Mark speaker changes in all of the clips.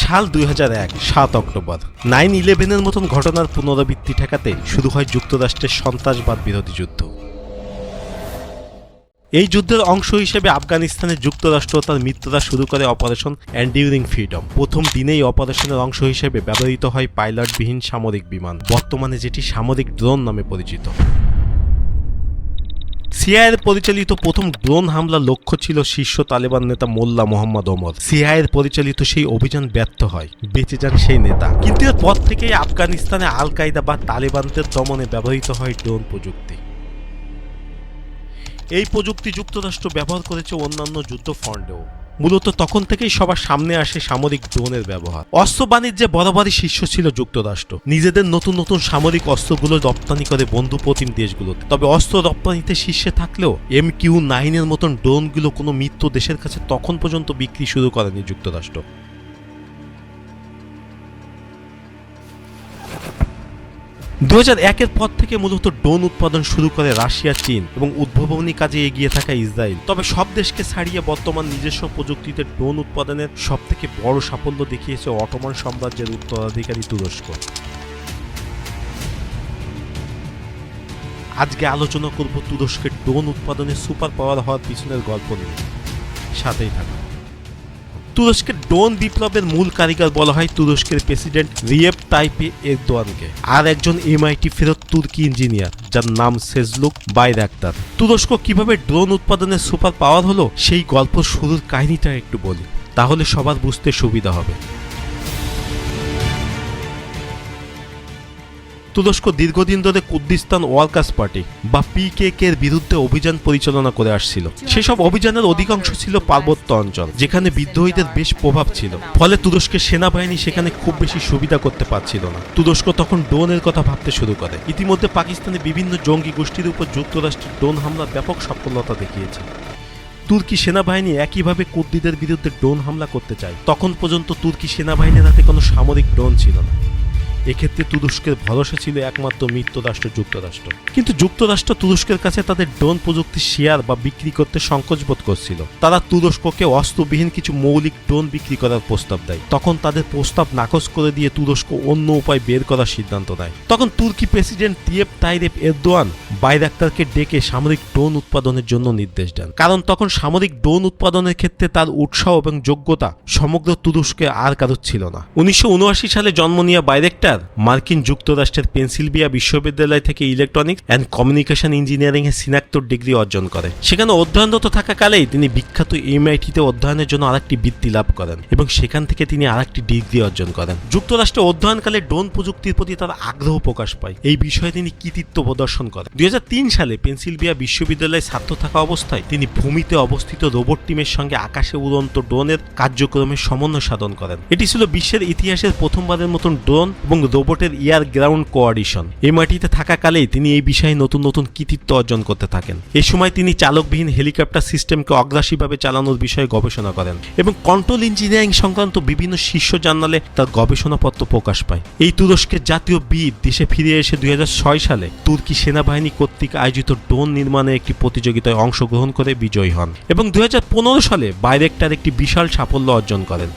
Speaker 1: সাল 2001 7 অক্টোবর 9/11-এর মতন ঘটনার পুনরাবৃত্তি ঠেকাতে শুরু হয় যুক্তরাষ্ট্রের সন্ত্রাসবাদ বিরোধী যুদ্ধ। এই যুদ্ধের অংশ হিসেবে আফগানিস্তানে যুক্তরাষ্ট্র তার মিত্ররা শুরু করে অপারেশন এন্ডিউরিং ফ্রিডম। প্রথম দিনেই অপারেশনের অংশ হিসেবে ব্যবহৃত হয় পাইলটবিহীন সামরিক বিমান, বর্তমানে যেটি সামরিক ড্রোন নামে পরিচিত। সিআইএর পরিচালিত প্রথম ড্রোন হামলার লক্ষ্য ছিল শীর্ষ তালেবান নেতা মোল্লা মোহাম্মদ ওমর। সিআইএর পরিচালিত সেই অভিযান ব্যর্থ হয়, বেঁচে যান সেই নেতা। কিন্তু এর পর থেকেই আফগানিস্তানে আল কায়দা বা তালেবানদের দমনে ব্যবহৃত হয় ড্রোন প্রযুক্তি। এই প্রযুক্তি যুক্তরাষ্ট্র ব্যবহার করেছে অন্যান্য যুদ্ধ ফ্রন্টেও। মূলত তখন থেকেই সবার সামনে আসে সামরিক ড্রোনের ব্যবহার। অস্ত্র বাণিজ্যে বরাবরই শীর্ষ ছিল যুক্তরাষ্ট্র, নিজেদের নতুন নতুন সামরিক অস্ত্রগুলো রপ্তানি করে বন্ধু প্রতিম দেশগুলোতে। তবে অস্ত্র রপ্তানিতে শীর্ষে থাকলেও MQ-9-এর মতন ড্রোনগুলো কোনো মিত্র দেশের কাছে তখন পর্যন্ত বিক্রি শুরু করেনি যুক্তরাষ্ট্র। 2001-এর পর থেকে মূলত ড্রোন উৎপাদন শুরু করে রাশিয়া, চীন এবং উদ্ভাবনী কাজে এগিয়ে থাকা ইসরায়েল। তবে সব দেশকে ছাড়িয়ে বর্তমান নিজস্ব প্রযুক্তিতে ড্রোন উৎপাদনের সবথেকে বড় সাফল্য দেখিয়েছে অটোমান সাম্রাজ্যের উত্তরাধিকারী তুরস্ক। আজকে আলোচনা করব তুরস্কের ড্রোন উৎপাদনে সুপার পাওয়ার হওয়ার পিছনের গল্প নিয়ে। সাথেই থাকুন। তুরস্কের ড্রোন বিপ্লবের মূল কারিগর বলা হয় তুরস্কের প্রেসিডেন্ট রিয়েপ তাইপ এরদোয়ানকে, আর একজন MIT ফেরত তুর্কি ইঞ্জিনিয়ার যার নাম সেজলুক বাইরাকতার। তুরস্ক কিভাবে ড্রোন উৎপাদনের সুপার পাওয়ার হলো সেই গল্প শুরুর কাহিনীটা একটু বলি, তাহলে সবার বুঝতে সুবিধা হবে। তুরস্ক দীর্ঘদিন ধরে কুর্দিস্তান ওয়ার্কার্স পার্টি বা PKK-এর বিরুদ্ধে অভিযান পরিচালনা করে আসছিল। সেসব অভিযানের অধিকাংশ ছিল পার্বত্য অঞ্চল, যেখানে বিদ্রোহীদের বেশ প্রভাব ছিল। ফলে তুরস্কের সেনাবাহিনী সেখানে খুব বেশি সুবিধা করতে পারছিল না। তুরস্ক তখন ড্রোনের কথা ভাবতে শুরু করে। ইতিমধ্যে পাকিস্তানে বিভিন্ন জঙ্গি গোষ্ঠীর উপর যুক্তরাষ্ট্রের ড্রোন হামলার ব্যাপক সফলতা দেখিয়েছে। তুর্কি সেনাবাহিনী একইভাবে কুর্দিদের বিরুদ্ধে ড্রোন হামলা করতে চায়। তখন পর্যন্ত তুর্কি সেনাবাহিনীর হাতে কোনো সামরিক ড্রোন ছিল না। এক্ষেত্রে তুরস্কের ভরসা ছিল একমাত্র মিত্র রাষ্ট্র যুক্তরাষ্ট্র। কিন্তু যুক্তরাষ্ট্র তুরস্কের কাছে তাদের ড্রোন প্রযুক্তি শেয়ার বা বিক্রি করতে সংকোচবোধ করছিল। তারা তুরস্ককে অস্ত্রবিহীন কিছু মৌলিক ড্রোন বিক্রি করার প্রস্তাব দেয়। তখন তাদের প্রস্তাব নাকচ করে দিয়ে তুরস্ক অন্য উপায় বের করার সিদ্ধান্ত নেয়। তখন তুর্কি প্রেসিডেন্ট রিয়েপ তাইপ এরদোয়ান বাইরাকতারকে ডেকে সামরিক ড্রোন উৎপাদনের জন্য নির্দেশ দেন, কারণ তখন সামরিক ড্রোন উৎপাদনের ক্ষেত্রে তার উৎসাহ এবং যোগ্যতা সমগ্র তুরস্কে আর কারোর ছিল না। 1979 সালে জন্ম নেওয়া বাইরাকতার মার্কিন যুক্তরাষ্ট্রের পেনসিলভিয়া বিশ্ববিদ্যালয় থেকে ইলেকট্রনিক্স অ্যান্ড কমিউনিকেশন ইঞ্জিনিয়ারিং এ স্নাতক ডিগ্রি অর্জন করেন। সেখানে অধ্যয়নরত থাকাকালেই তিনি বিখ্যাত MIT-তে অধ্যয়নের জন্য আরেকটি বৃত্তি লাভ করেন এবং সেখান থেকে তিনি আরেকটি ডিগ্রি অর্জন করেন। যুক্তরাষ্ট্রে অধ্যয়নকালে ড্রোন প্রযুক্তির প্রতি তার আগ্রহ প্রকাশ পায়। এই বিষয়ে তিনি কৃতিত্ব প্রদর্শন করেন। 2003 সালে পেনসিলভিয়া বিশ্ববিদ্যালয়ে ছাত্র থাকা অবস্থায় তিনি ভূমিতে অবস্থিত রোবট টিমের সঙ্গে আকাশে উড়ন্ত ড্রোনের কার্যক্রমের সমন্বয় সাধন করেন। এটি ছিল বিশ্বের ইতিহাসের প্রথমবারের মতন ড্রোন এবং রোবটের এয়ার গ্রাউন্ড কোঅর্ডিনেশন। MIT-তে থাকাকালেই তিনি এই বিষয়ে নতুন নতুন কৃতিত্ব অর্জন করতে থাকেন। এই সময় তিনি চালকবিহীন হেলিকপ্টার সিস্টেমকে অগ্রাসীভাবে চালানোর বিষয়ে গবেষণা করেন এবং কন্ট্রোল ইঞ্জিনিয়ারিং সংক্রান্ত বিভিন্ন শীর্ষ জার্নালে তার গবেষণাপত্র প্রকাশ পায়। এই তুরস্কের জাতীয় বীর দেশে ফিরে এসে 2006 সালে তুর্কি সেনাবাহিনী কর্তৃক আয়োজিত ড্রোন নির্মাণে একটি প্রতিযোগিতায় অংশগ্রহণ করে বিজয়ী হন এবং 2015 সালে বাইরাকতার একটি বিশাল সাফল্য অর্জন করেন।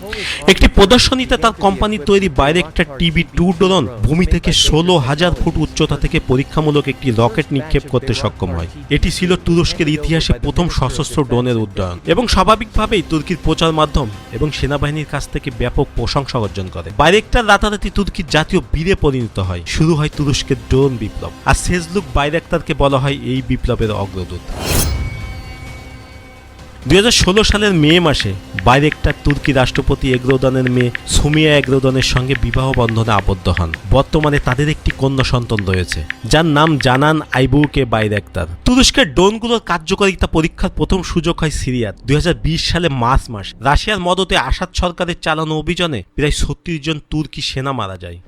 Speaker 1: একটি প্রদর্শনীতে তার কোম্পানির তৈরি বাইরাকতার TB2 ড্রোন ভূমি থেকে 16,000 ফুট উচ্চতা থেকে পরীক্ষামূলক একটি রকেট নিক্ষেপ করতে সক্ষম হয়। এটি ছিল তুরস্কের ইতিহাসে প্রথম সশস্ত্র ড্রোনের উড্ডয়ন এবং স্বাভাবিকভাবেই তুর্কির প্রচার মাধ্যম এবং সেনাবাহিনীর কাছ থেকে ব্যাপক প্রশংসা অর্জন করে। বাইরাকতার রাতারাতি তুর্কির জাতীয় বীরে পরিণত হয়। শুরু হয় তুরস্কের ড্রোন বিপ্লব, আর সেজলুক বাইরাকতারকে বলা হয় এই বিপ্লবের অগ্রদূত। 2016 সালের মে মাসে বাইরাকতার তুর্কি রাষ্ট্রপতি এরদোয়ানের মেয়ে সুমিয়া এরদোয়ানের সঙ্গে বিবাহ বন্ধনে আবদ্ধ হন। বর্তমানে তাদের একটি কন্যা সন্তান রয়েছে যার নাম জানান আইবুকে বাইরাকতার। তুরস্কের ড্রোনগুলোর কার্যকারিতা পরীক্ষার প্রথম সুযোগ হয় সিরিয়ার 2020 সালে মার্চ মাস। রাশিয়ার মদতে আসাদ সরকারের চালানো অভিযানে প্রায় 36 জন তুর্কি সেনা মারা যায়।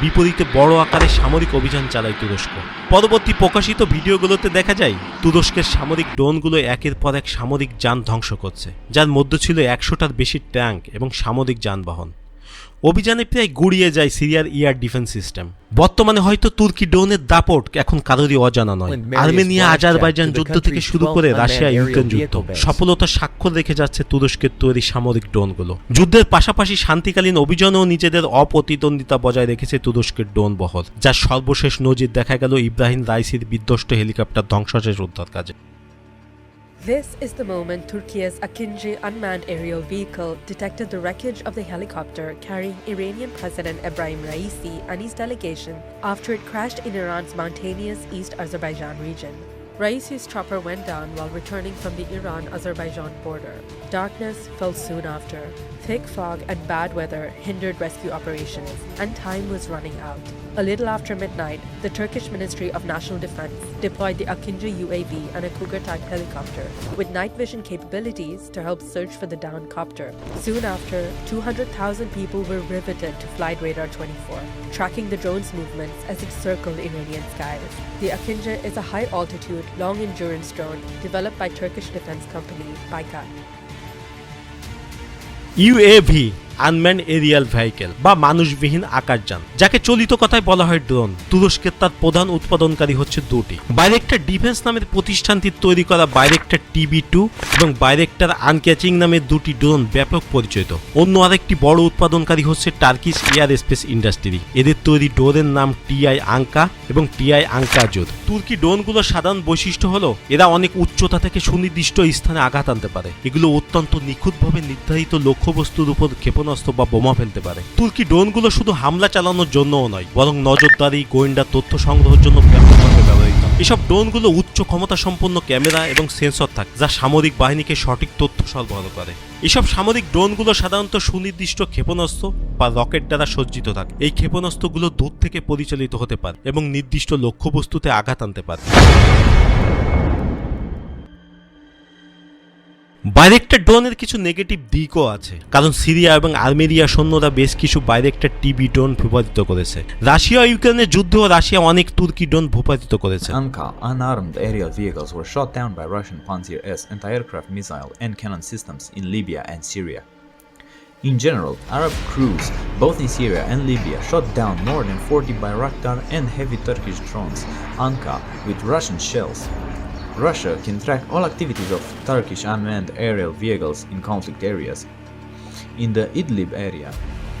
Speaker 1: বিপরীতে বড় আকারে সামরিক অভিযান চালায় তুরস্ক। পরবর্তী প্রকাশিত ভিডিওগুলোতে দেখা যায় তুরস্কের সামরিক ড্রোনগুলো একের পর এক সামরিক যান ধ্বংস করছে, যার মধ্যে ছিল 100টার বেশি ট্যাঙ্ক এবং সামরিক যানবাহন। অভিযানে প্রায় গুড়িয়ে যায় সিরিয়ার এয়ার ডিফেন্স সিস্টেম। বর্তমানে হয়তো তুর্কি ড্রোনের দাপট এখন কারোরই অজানা নয়। আর্মেনিয়া আজারবাইজান যুদ্ধ থেকে শুরু করে রাশিয়া ইউক্রেন যুদ্ধ সফলতার স্বাক্ষর রেখে যাচ্ছে তুরস্কের তৈরি সামরিক ড্রোনগুলো। যুদ্ধের পাশাপাশি শান্তিকালীন অভিযানেও নিজেদের অপ্রতিদ্বন্দ্বিতা বজায় রেখেছে তুরস্কের ড্রোন বহর, যার সর্বশেষ নজির দেখা গেল ইব্রাহিম রাইসির বিধ্বস্ত হেলিকপ্টার ধ্বংসাবশেষ উদ্ধার কাজে।
Speaker 2: This is the moment Turkey's Akinci unmanned aerial vehicle detected the wreckage of the helicopter carrying Iranian President Ebrahim Raisi and his delegation after it crashed in Iran's mountainous East Azerbaijan region. Raisi's chopper went down while returning from the Iran-Azerbaijan border. Darkness fell soon after. Thick fog and bad weather hindered rescue operations, and time was running out. A little after midnight, the Turkish Ministry of National Defense deployed the Akinci UAV and a Cougar-type helicopter with night vision capabilities to help search for the downed copter. Soon after, 200,000 people were riveted to Flight Radar 24, tracking the drone's movements as it circled Iranian skies. The Akinci is a high-altitude, long-endurance drone developed by Turkish defense company Baykat.
Speaker 1: UAV আনম্যান Arial vehicle বা মানুষবিহীন আকাশযান, যাকে চলিত কথায় বলা হয় drone. তুরস্কের তার প্রধান উৎপাদনকারী হচ্ছে দুটি। বাইরেক্টার ডিফেন্স নামের প্রতিষ্ঠানটির তৈরি করা বাইরেক্টার TB2 এবং বাইরেক্টার আনক্যাচিং নামের দুটি ড্রোন ব্যাপক পরিচিত। অন্য আরেকটি বড় উৎপাদনকারী হচ্ছে টার্কিশ এয়ার স্পেস ইন্ডাস্ট্রি। এদের তৈরি ড্রোনের নাম TI আঙ্কা এবং TI আঙ্কাজুর। তুর্কি ড্রোনগুলোর সাধারণ বৈশিষ্ট্য হলো এরা অনেক উচ্চতা থেকে সুনির্দিষ্ট স্থানে আঘাত আনতে পারে। এগুলো অত্যন্ত নিখুঁতভাবে নির্ধারিত লক্ষ্যবস্তুর উপর ক্ষেপণাস্ত্র বা বোমা ফেলতে পারে। তুর্কি ড্রোনগুলো শুধু হামলা চালানোর জন্যও নয়, বরং নজরদারি, গোয়েন্দা তথ্য সংগ্রহের জন্য ব্যাপকভাবে ব্যবহৃত। এসব ড্রোনগুলো উচ্চ ক্ষমতা সম্পন্ন ক্যামেরা এবং সেন্সর থাকে, যা সামরিক বাহিনীকে সঠিক তথ্য সরবরাহ করে। এসব সামরিক ড্রোনগুলো সাধারণত সুনির্দিষ্ট ক্ষেপণাস্ত্র বা রকেট দ্বারা সজ্জিত থাকে। এই ক্ষেপণাস্ত্রগুলো দূর থেকে পরিচালিত হতে পারে এবং নির্দিষ্ট লক্ষ্যবস্তুতে আঘাত আনতে পারে। বাইরেক্টার ড্রোনের কিছু নেগেটিভ দিকও আছে, কারণ সিরিয়া এবং আর্মেনিয়া সৈন্যরা বেশ কিছু বাইরেক্টার TB ড্রোন ভূপাতিত করেছে। রাশিয়া ইউক্রেনের যুদ্ধেও রাশিয়া অনেক তুর্কি ড্রোন ভূপাতিত করেছে।
Speaker 3: Anka unarmed aerial vehicles were shot down by Russian Pantsir S anti-aircraft missile and cannon systems in Libya and Syria. In general, Arab crews, both in Syria and Libya, shot down more than 40 Bayraktar and heavy Turkish drones, Anka, with Russian shells. Russia can track all activities of Turkish unmanned aerial vehicles in conflict areas. In the Idlib area,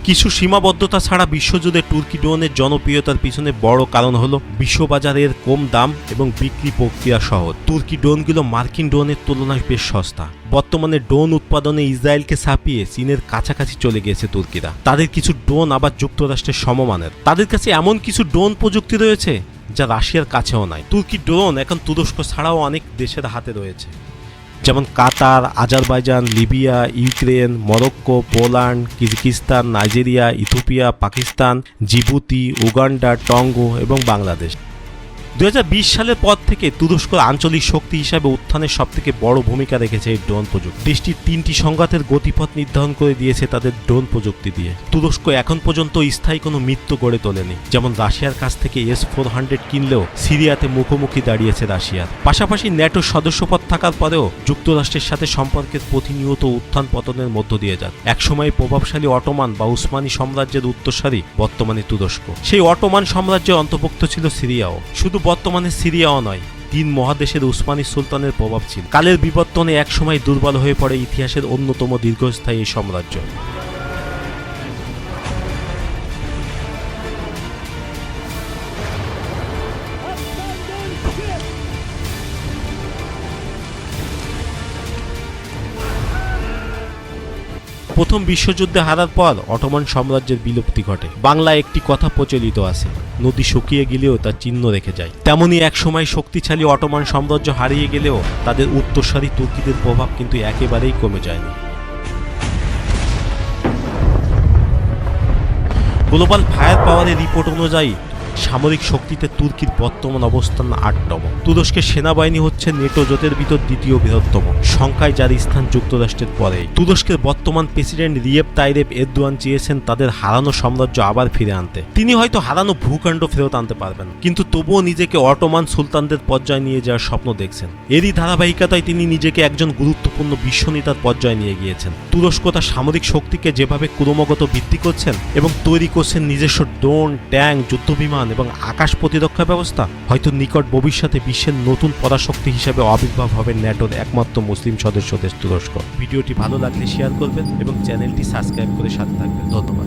Speaker 1: কিছু সীমাবদ্ধতা ছাড়া বিশ্বজুড়ে তুর্কি ড্রোনের জনপ্রিয়তার পিছনে বড় কারণ হলো বিশ্ববাজারের কম দাম এবং বিক্রি প্রক্রিয়া সহজ। তুর্কি ড্রোনগুলো মার্কিন ড্রোনের তুলনায় বেশ সস্তা। বর্তমানে ড্রোন উৎপাদনে ইসরায়েলকে ছাপিয়ে চীনের কাছাকাছি চলে গিয়েছে তুর্কিরা। তাদের কিছু ড্রোন আবার যুক্তরাষ্ট্রের সমমানের। তাদের কাছে এমন কিছু ড্রোন প্রযুক্তি রয়েছে যা রাশিয়ার কাছেও নাই। তুর্কি ড্রোন এখন তুরস্ক ছাড়াও অনেক দেশের হাতে রয়েছে, যেমন Qatar, Azerbaijan, Libya, Ukraine, Morocco, Poland, Kyrgyzstan, Nigeria, Ethiopia, Pakistan, Djibouti, Uganda, Togo এবং বাংলাদেশ। 2020 সালের পর থেকে তুরস্কর আঞ্চলিক শক্তি হিসাবে উত্থানের সবথেকে বড় ভূমিকা রেখেছে এই ড্রোন প্রযুক্তি। দেশটির 3টি সংঘাতের গতিপথ নির্ধারণ করে দিয়েছে তাদের ড্রোন প্রযুক্তি দিয়ে। তুরস্ক এখন পর্যন্ত স্থায়ী কোনো মিত্র গড়ে তোলেনি, যেমন রাশিয়ার কাছ থেকে S-400 কিনলেও সিরিয়াতে মুখোমুখি দাঁড়িয়েছে রাশিয়ার। পাশাপাশি ন্যাটোর সদস্যপদ থাকার পরেও যুক্তরাষ্ট্রের সাথে সম্পর্কের প্রতিনিয়ত উত্থান পতনের মধ্য দিয়ে যান। একসময় প্রভাবশালী অটোমান বা উসমানী সাম্রাজ্যের উত্তরসূরি বর্তমানে তুরস্ক। সেই অটোমান সাম্রাজ্যের অন্তর্ভুক্ত ছিল সিরিয়াও। শুধু বর্তমানে সিরিয়াও নয়, 3 মহাদেশের উসমানী সুলতানের প্রভাব ছিল। কালের বিবর্তনে একসময় দুর্বল হয়ে পড়ে ইতিহাসের অন্যতম দীর্ঘস্থায়ী এই সাম্রাজ্য। প্রথম বিশ্বযুদ্ধে হারার পর অটোমান সাম্রাজ্যের বিলুপ্তি ঘটে। বাংলায় একটি কথা প্রচলিত আছে, নদী শুকিয়ে গেলেও তার চিহ্ন রেখে যায়। তেমনি একসময় শক্তিশালী অটোমান সাম্রাজ্য হারিয়ে গেলেও তাদের উত্তরসূরি তুর্কিদের প্রভাব কিন্তু একেবারেই কমে যায়নি। গ্লোবাল ফায়ার পাওয়ারের রিপোর্ট অনুযায়ী সামরিক শক্তিতে তুর্কির বর্তমান অবস্থান 8তম। তুরস্কের সেনাবাহিনী হচ্ছে নেটো জোটের ভিতর দ্বিতীয় বৃহত্তম, সংখ্যায় যার স্থান যুক্তরাষ্ট্রের পরেই। তুরস্কের বর্তমান প্রেসিডেন্ট রিয়েপ তাইয়েপ এরদোয়ান চেয়েছেন তাদের হারানো সাম্রাজ্য আবার ফিরে আনতে। তিনি হয়তো হারানো ভূখণ্ড ফেরত আনতে পারবেন, কিন্তু তবুও নিজেকে অটোমান সুলতানদের পর্যায়ে নিয়ে যাওয়ার স্বপ্ন দেখছেন। এরই ধারাবাহিকতায় তিনি নিজেকে একজন গুরুত্বপূর্ণ বিশ্বনেতার পর্যায়ে নিয়ে গিয়েছেন। তুরস্ক তার সামরিক শক্তিকে যেভাবে ক্রমাগত বৃদ্ধি করছেন এবং তৈরি করছেন নিজস্ব ড্রোন, ট্যাঙ্ক, যুদ্ধবিমান এবং আকাশ প্রতিরক্ষা ব্যবস্থা, হয়তো নিকট ভবিষ্যতে বিশ্বের নতুন পরাশক্তি হিসেবে আবির্ভাব হবে ন্যাটোর একমাত্র মুসলিম সদস্য দেশ তুরস্ক। ভিডিওটি ভালো লাগলে শেয়ার করবেন এবং চ্যানেলটি সাবস্ক্রাইব করে সাথে থাকবেন। ধন্যবাদ।